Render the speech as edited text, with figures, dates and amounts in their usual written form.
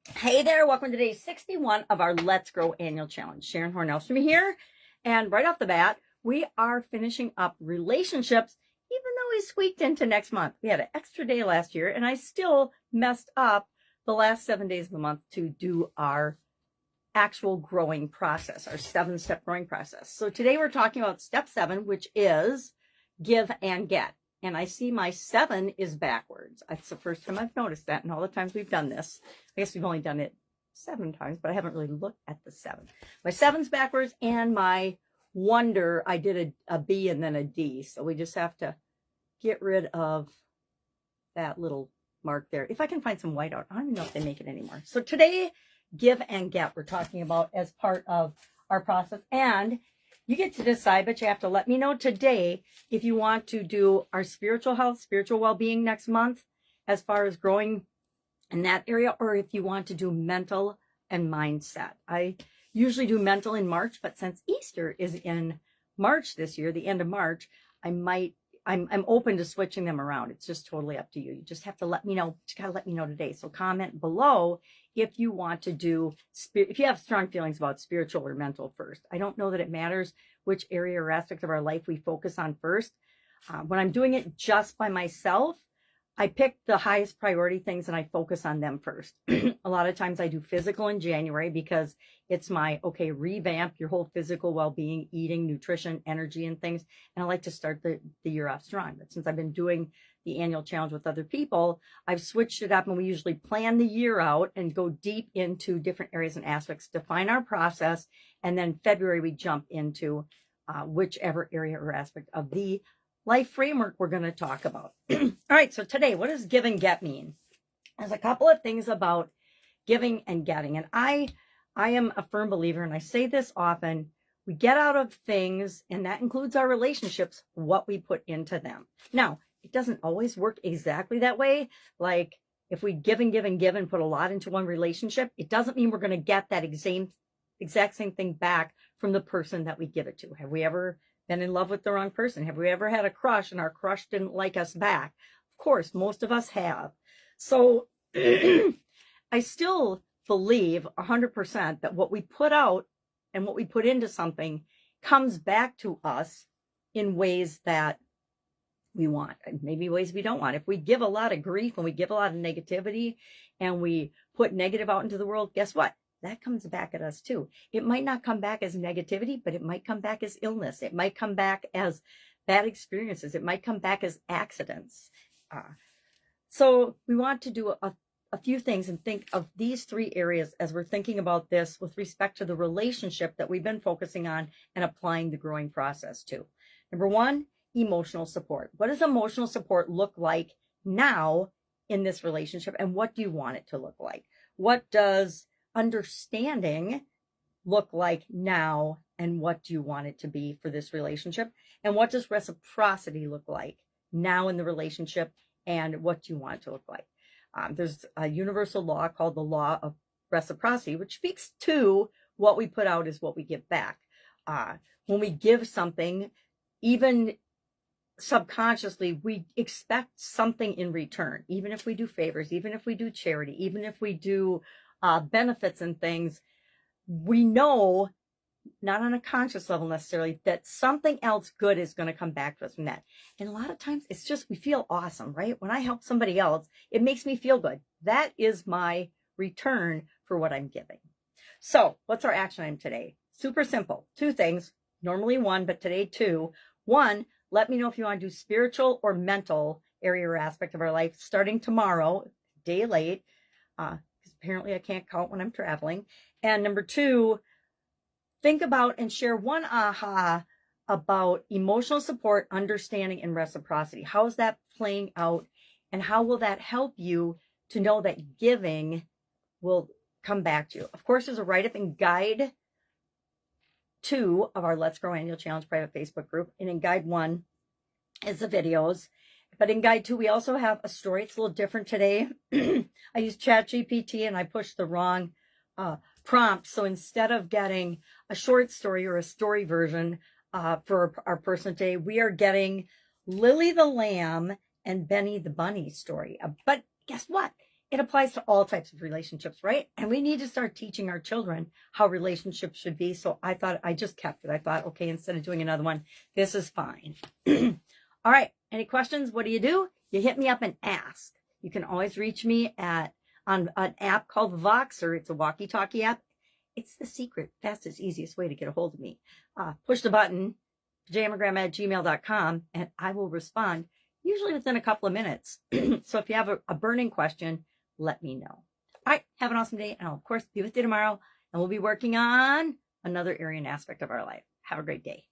Hey there, welcome to day 61 of our Let's Grow annual challenge. Sharon Horne-Ellstrom here. And right off the bat, we are finishing up relationships, even though we squeaked into next month. We had an extra day last year, and I still messed up the last 7 days of the month to do our actual growing process, our 7-step growing process. So today we're talking about step 7, which is give and get. And I see my 7 is backwards. It's the first time I've noticed that in all the times we've done this. I guess we've only done it 7 times, but I haven't really looked at the 7. My 7's backwards, and my wonder, I did a B and then a D. So we just have to get rid of that little mark there. If I can find some white out, I don't even know if they make it anymore. So today, give and get, we're talking about as part of our process. And you get to decide, but you have to let me know today if you want to do our spiritual health, spiritual well-being next month, as far as growing in that area, or if you want to do mental and mindset. I usually do mental in March, but since Easter is in March this year, the end of March, I'm open to switching them around. It's just totally up to you. You just have to let me know. You got to let me know today. So comment below if you want to do, if you have strong feelings about spiritual or mental first. I don't know that it matters which area or aspect of our life we focus on first. When I'm doing it just by myself, I pick the highest priority things and I focus on them first. A lot of times I do physical in January because it's my, okay, revamp your whole physical well-being, eating, nutrition, energy, and things. And I like to start the year off strong. But since I've been doing the annual challenge with other people, I've switched it up, and we usually plan the year out and go deep into different areas and aspects, define our process. And then February, we jump into whichever area or aspect of the life framework we're going to talk about. All right, so today, what does give and get mean? There's a couple of things about giving and getting, and I am a firm believer, and I say this often, we get out of things, and that includes our relationships, what we put into them. Now, it doesn't always work exactly that way. Like if we give and give and give and put a lot into one relationship, it doesn't mean we're going to get that exact same thing back from the person that we give it to. Have we ever been in love with the wrong person? Have we ever had a crush and our crush didn't like us back? Of course, most of us have. So I still believe 100% that what we put out and what we put into something comes back to us in ways that we want, and maybe ways we don't want. If we give a lot of grief and we give a lot of negativity and we put negative out into the world, guess what? That comes back at us too. It might not come back as negativity, but it might come back as illness. It might come back as bad experiences. It might come back as accidents. So we want to do a few things and think of these 3 areas as we're thinking about this with respect to the relationship that we've been focusing on and applying the growing process to. Number 1, emotional support. What does emotional support look like now in this relationship, and what do you want it to look like? What does understanding look like now, and what do you want it to be for this relationship? And what does reciprocity look like now in the relationship, and what do you want it to look like? There's a universal law called the law of reciprocity, which speaks to what we put out is what we give back. When we give something, even subconsciously, we expect something in return. Even if we do favors, even if we do charity, even if we do benefits and things, we know, not on a conscious level necessarily, that something else good is going to come back to us from that. And a lot of times it's just, we feel awesome, right? When I help somebody else, it makes me feel good. That is my return for what I'm giving. So what's our action item today? Super simple. 2 things, normally 1, but today 2. 1, let me know if you want to do spiritual or mental area or aspect of our life starting tomorrow, day late, because apparently I can't count when I'm traveling. And number 2, think about and share one aha about emotional support, understanding, and reciprocity. How is that playing out, and how will that help you to know that giving will come back to you? Of course, there's a write-up in Guide 2 of our Let's Grow Annual Challenge private Facebook group, and in Guide 1 is the videos. But in Guide 2, we also have a story. It's a little different today. I used ChatGPT and I pushed the wrong prompt. So instead of getting a short story or a story version for our person today, we are getting Lily the Lamb and Benny the Bunny story. But guess what? it applies to all types of relationships, right? And we need to start teaching our children how relationships should be. So I thought I just kept it. I thought, okay, instead of doing another one, this is fine. All right. Any questions? What do? You hit me up and ask. You can always reach me on an app called Voxer. It's a walkie-talkie app. It's the secret, fastest, easiest way to get a hold of me. Push the button, pajamagrandma@gmail.com, and I will respond usually within a couple of minutes. So if you have a burning question, let me know. All right, have an awesome day. And I'll, of course, be with you tomorrow. And we'll be working on another area and aspect of our life. Have a great day.